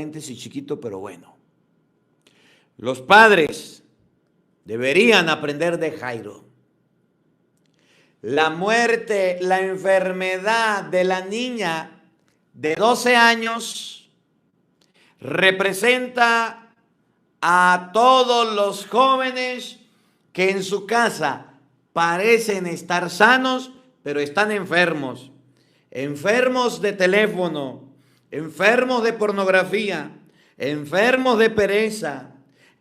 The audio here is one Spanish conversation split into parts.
y chiquito, pero bueno. Los padres deberían aprender de Jairo. La muerte, la enfermedad de la niña de 12 años representa a todos los jóvenes que en su casa parecen estar sanos, pero están enfermos. Enfermos de teléfono, enfermos de pornografía, enfermos de pereza,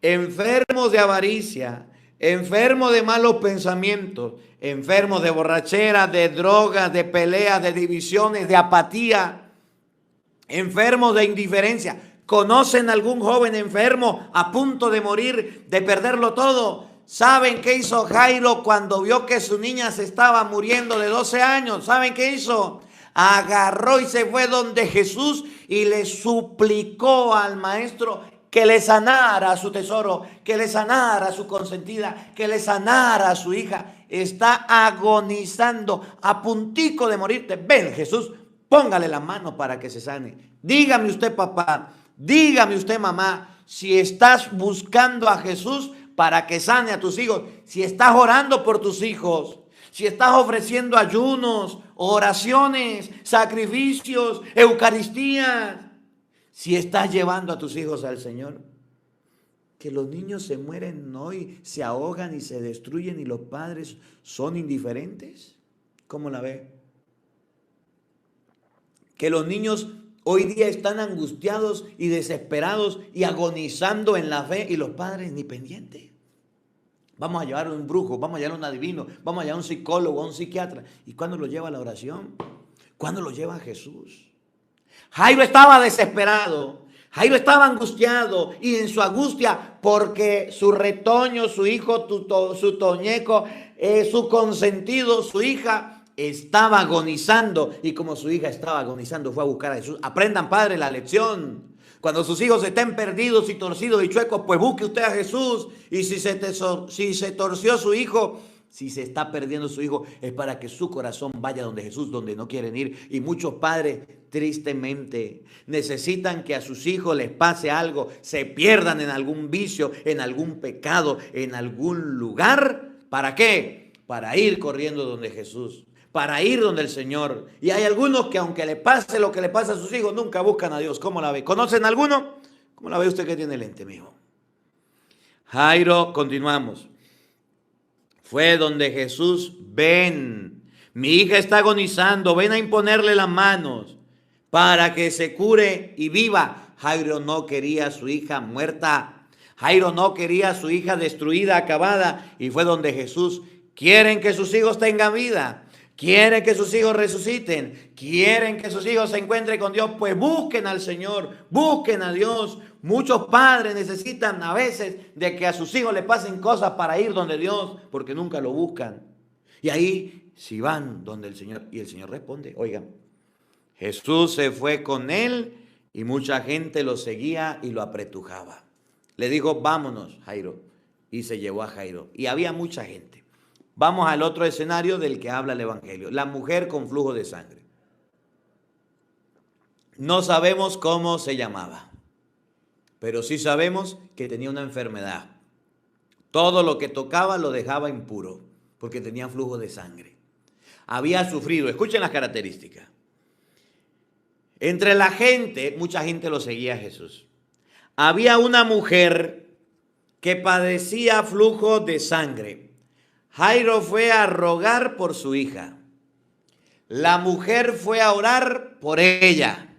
enfermos de avaricia, enfermos de malos pensamientos, enfermos de borrachera, de drogas, de peleas, de divisiones, de apatía, enfermos de indiferencia. ¿Conocen algún joven enfermo a punto de morir, de perderlo todo? ¿Saben qué hizo Jairo cuando vio que su niña se estaba muriendo de 12 años? ¿Saben qué hizo? Agarró y se fue donde Jesús y le suplicó al maestro que le sanara a su tesoro, que le sanara a su consentida, que le sanara a su hija. Está agonizando, a puntico de morirte. Ven, Jesús, póngale la mano para que se sane. Dígame usted, papá, dígame usted, mamá, si estás buscando a Jesús para que sane a tus hijos, si estás orando por tus hijos, si estás ofreciendo ayunos, oraciones, sacrificios, eucaristías, si estás llevando a tus hijos al Señor. Que los niños se mueren hoy, se ahogan y se destruyen y los padres son indiferentes. ¿Cómo la ve? Que los niños hoy día están angustiados y desesperados y agonizando en la fe y los padres ni pendientes. Vamos a llevar a un brujo, vamos a llevar a un adivino, vamos a llevar a un psicólogo, a un psiquiatra. ¿Y cuándo lo lleva a la oración? ¿Cuándo lo lleva a Jesús? Jairo estaba desesperado, Jairo estaba angustiado y en su angustia porque su retoño, su hijo, su toñeco, su consentido, su hija estaba agonizando y como su hija estaba agonizando fue a buscar a Jesús. Aprendan, padre, la lección. Cuando sus hijos estén perdidos y torcidos y chuecos, pues busque usted a Jesús. Y si se torció su hijo, si se está perdiendo su hijo, es para que su corazón vaya donde Jesús, donde no quieren ir. Y muchos padres, tristemente, necesitan que a sus hijos les pase algo, se pierdan en algún vicio, en algún pecado, en algún lugar. ¿Para qué? Para ir corriendo donde Jesús, para ir donde el Señor. Y hay algunos que aunque le pase lo que le pasa a sus hijos, nunca buscan a Dios. ¿Cómo la ve? ¿Conocen alguno? ¿Cómo la ve usted que tiene lente, mijo? Jairo, continuamos. Fue donde Jesús, ven, mi hija está agonizando, ven a imponerle las manos para que se cure y viva. Jairo no quería a su hija muerta. Jairo no quería a su hija destruida, acabada. Y fue donde Jesús, quieren que sus hijos tengan vida. Quieren que sus hijos resuciten, quieren que sus hijos se encuentren con Dios, pues busquen al Señor, busquen a Dios. Muchos padres necesitan a veces de que a sus hijos le pasen cosas para ir donde Dios, porque nunca lo buscan. Y ahí, si van donde el Señor, y el Señor responde, oigan, Jesús se fue con él y mucha gente lo seguía y lo apretujaba. Le dijo, vámonos, Jairo, y se llevó a Jairo. Y había mucha gente. Vamos al otro escenario del que habla el Evangelio. La mujer con flujo de sangre. No sabemos cómo se llamaba, pero sí sabemos que tenía una enfermedad. Todo lo que tocaba lo dejaba impuro, porque tenía flujo de sangre. Había sufrido, escuchen las características. Entre la gente, mucha gente lo seguía a Jesús. Había una mujer que padecía flujo de sangre. Jairo fue a rogar por su hija. La mujer fue a orar por ella.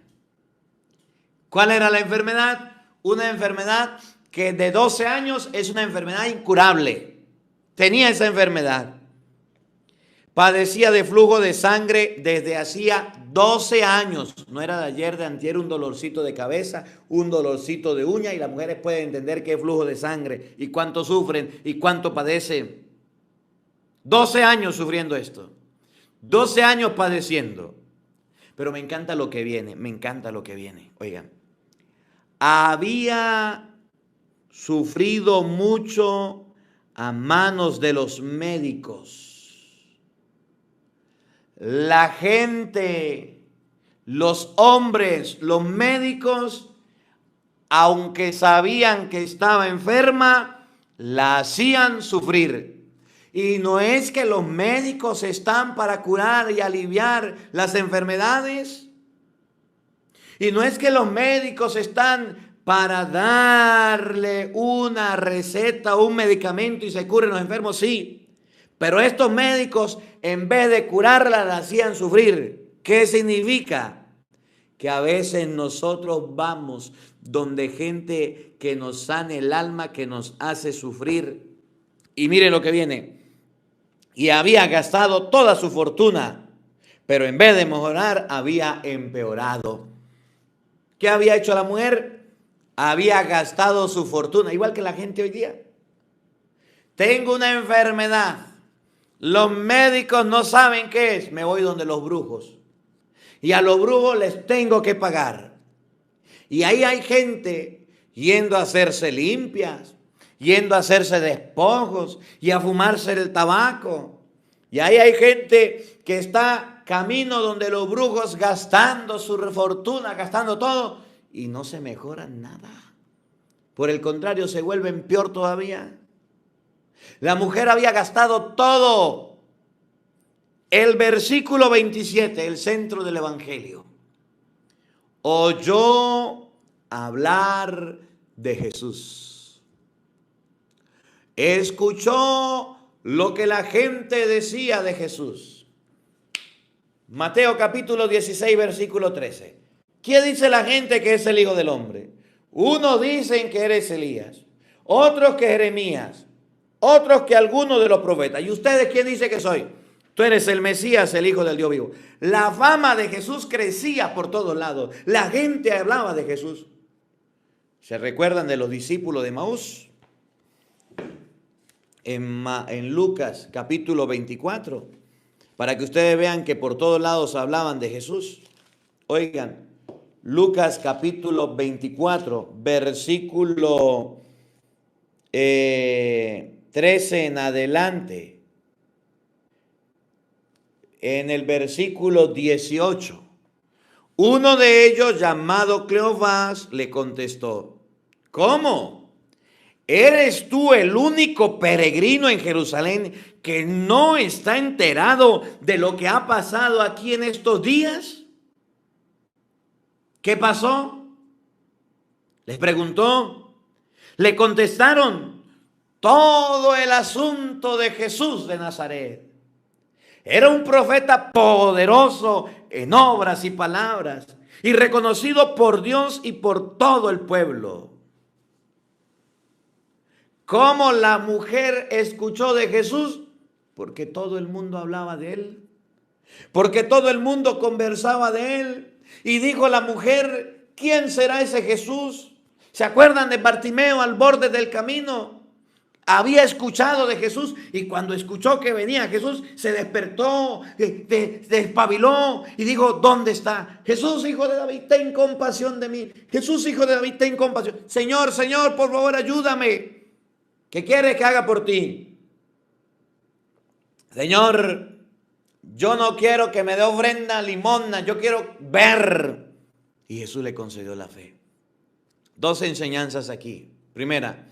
¿Cuál era la enfermedad? Una enfermedad que de 12 años es una enfermedad incurable. Tenía esa enfermedad. Padecía de flujo de sangre desde hacía 12 años. No era de ayer, de antier, un dolorcito de cabeza, un dolorcito de uña. Y las mujeres pueden entender qué es flujo de sangre y cuánto sufren y cuánto padecen. 12 años sufriendo esto, 12 años padeciendo. Pero me encanta lo que viene, me encanta lo que viene. Oigan, había sufrido mucho a manos de los médicos. La gente, los hombres, los médicos aunque sabían que estaba enferma, la hacían sufrir. Y no es que los médicos están para curar y aliviar las enfermedades. Y no es que los médicos están para darle una receta o un medicamento y se curen los enfermos, sí. Pero estos médicos, en vez de curarla, la hacían sufrir. ¿Qué significa? Que a veces nosotros vamos donde gente que nos sane el alma, que nos hace sufrir. Y miren lo que viene. Y había gastado toda su fortuna, pero en vez de mejorar, había empeorado. ¿Qué había hecho la mujer? Había gastado su fortuna, igual que la gente hoy día. Tengo una enfermedad. Los médicos no saben qué es. Me voy donde los brujos. Y a los brujos les tengo que pagar. Y ahí hay gente yendo a hacerse limpias, yendo a hacerse despojos y a fumarse el tabaco. Y ahí hay gente que está camino donde los brujos gastando su fortuna, gastando todo y no se mejoran nada. Por el contrario, se vuelven peor todavía. La mujer había gastado todo. El versículo 27, el centro del evangelio. Oyó hablar de Jesús. Escuchó lo que la gente decía de Jesús. Mateo capítulo 16, versículo 13. ¿Qué dice la gente que es el Hijo del Hombre? Unos dicen que eres Elías, otros que Jeremías, otros que alguno de los profetas. ¿Y ustedes quién dice que soy? Tú eres el Mesías, el Hijo del Dios vivo. La fama de Jesús crecía por todos lados. La gente hablaba de Jesús. ¿Se recuerdan de los discípulos de Maús? En Lucas capítulo 24, para que ustedes vean que por todos lados hablaban de Jesús. Oigan, Lucas capítulo 24, versículo 13 en adelante. En el versículo 18, uno de ellos, llamado Cleofás, le contestó: ¿cómo? ¿Eres tú el único peregrino en Jerusalén que no está enterado de lo que ha pasado aquí en estos días? ¿Qué pasó? Les preguntó. Le contestaron todo el asunto de Jesús de Nazaret. Era un profeta poderoso en obras y palabras y reconocido por Dios y por todo el pueblo. ¿Cómo la mujer escuchó de Jesús? Porque todo el mundo hablaba de él. Porque todo el mundo conversaba de él. Y dijo la mujer: ¿quién será ese Jesús? ¿Se acuerdan de Bartimeo al borde del camino? Había escuchado de Jesús y cuando escuchó que venía Jesús se despertó, despabiló y dijo: ¿dónde está? Jesús, hijo de David, ten compasión de mí. Jesús, hijo de David, ten compasión. Señor, Señor, por favor, ayúdame. ¿Qué quieres que haga por ti? Señor, yo no quiero que me dé ofrenda, limosna, yo quiero ver. Y Jesús le concedió la fe. Dos enseñanzas aquí. Primera,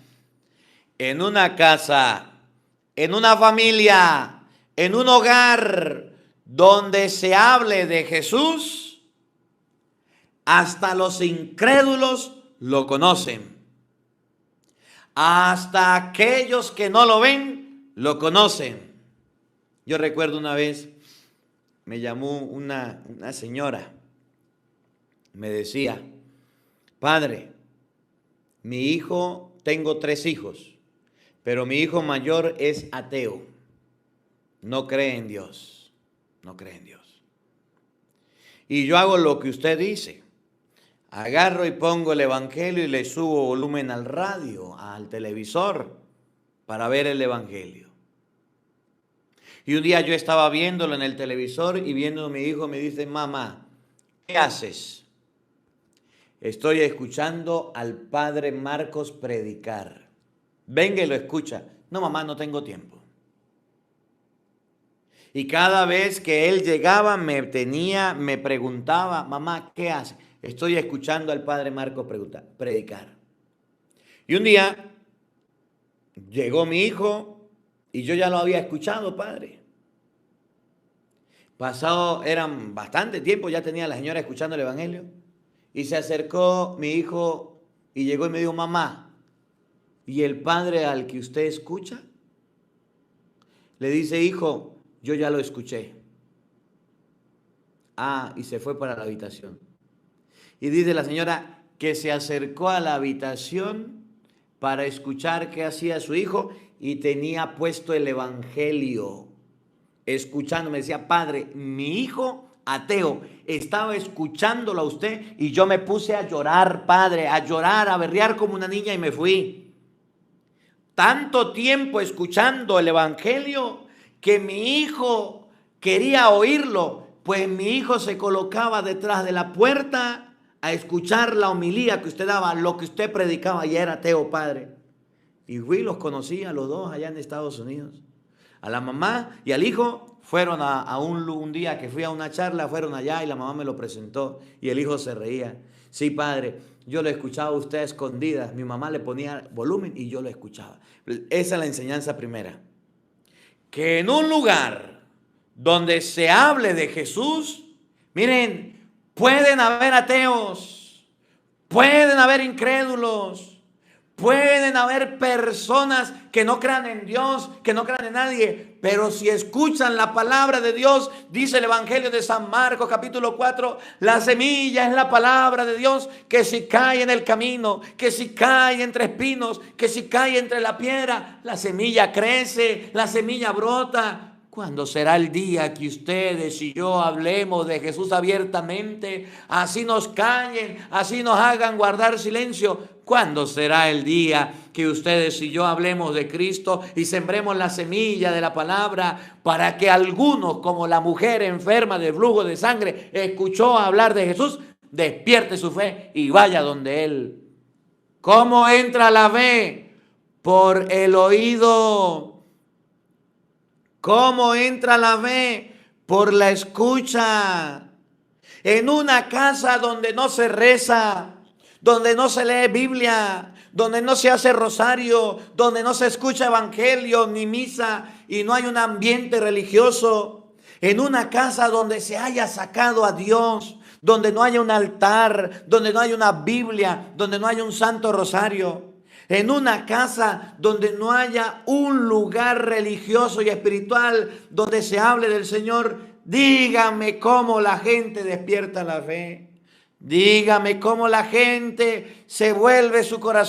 en una casa, en una familia, en un hogar donde se hable de Jesús, hasta los incrédulos lo conocen. Hasta aquellos que no lo ven, lo conocen. Yo recuerdo una vez, me llamó una señora, me decía: padre, mi hijo, tengo 3 hijos, pero mi hijo mayor es ateo, no cree en Dios, no cree en Dios. Y yo hago lo que usted dice. Agarro y pongo el evangelio y le subo volumen al radio, al televisor, para ver el evangelio. Y un día yo estaba viéndolo en el televisor y viendo a mi hijo me dice: mamá, ¿qué haces? Estoy escuchando al padre Marcos predicar. Venga y lo escucha. No, mamá, no tengo tiempo. Y cada vez que él llegaba me preguntaba: mamá, ¿qué hace? estoy escuchando al padre Marcos predicar. Y un día llegó mi hijo y yo ya lo había escuchado, padre. Pasado, eran bastante tiempo, ya tenía a la señora escuchando el evangelio. Y se acercó mi hijo y llegó y me dijo, mamá, ¿y el padre al que usted escucha? Le dice, hijo, yo ya lo escuché. Ah, y se fue para la habitación. Y dice la señora que se acercó a la habitación para escuchar qué hacía su hijo y tenía puesto el evangelio. Escuchando, me decía, padre, mi hijo ateo estaba escuchándolo a usted y yo me puse a llorar, padre, a llorar, a berrear como una niña y me fui. Tanto tiempo escuchando el evangelio que mi hijo quería oírlo, pues mi hijo se colocaba detrás de la puerta a escuchar la homilía que usted daba, lo que usted predicaba, y era ateo, padre. Y fui, los conocí a los dos allá en Estados Unidos. A la mamá y al hijo fueron a un día que fui a una charla, fueron allá y la mamá me lo presentó y el hijo se reía. Sí, padre, yo lo escuchaba a usted a escondidas, mi mamá le ponía volumen y yo lo escuchaba. Esa es la enseñanza primera. Que en un lugar donde se hable de Jesús, miren, pueden haber ateos, pueden haber incrédulos, pueden haber personas que no crean en Dios, que no crean en nadie, pero si escuchan la palabra de Dios, dice el Evangelio de San Marcos capítulo 4, la semilla es la palabra de Dios, que si cae en el camino, que si cae entre espinos, que si cae entre la piedra, la semilla crece, la semilla brota. ¿Cuándo será el día que ustedes y yo hablemos de Jesús abiertamente? Así nos callen, así nos hagan guardar silencio. ¿Cuándo será el día que ustedes y yo hablemos de Cristo y sembremos la semilla de la palabra para que algunos, como la mujer enferma de flujo de sangre, escuchó hablar de Jesús, despierte su fe y vaya donde Él? ¿Cómo entra la fe? Por el oído. ¿Cómo entra la fe? Por la escucha. En una casa donde no se reza, donde no se lee Biblia, donde no se hace rosario, donde no se escucha evangelio ni misa y no hay un ambiente religioso, en una casa donde se haya sacado a Dios, donde no haya un altar, donde no haya una Biblia, donde no haya un santo rosario, en una casa donde no haya un lugar religioso y espiritual donde se hable del Señor, dígame cómo la gente despierta la fe. Dígame cómo la gente se vuelve su corazón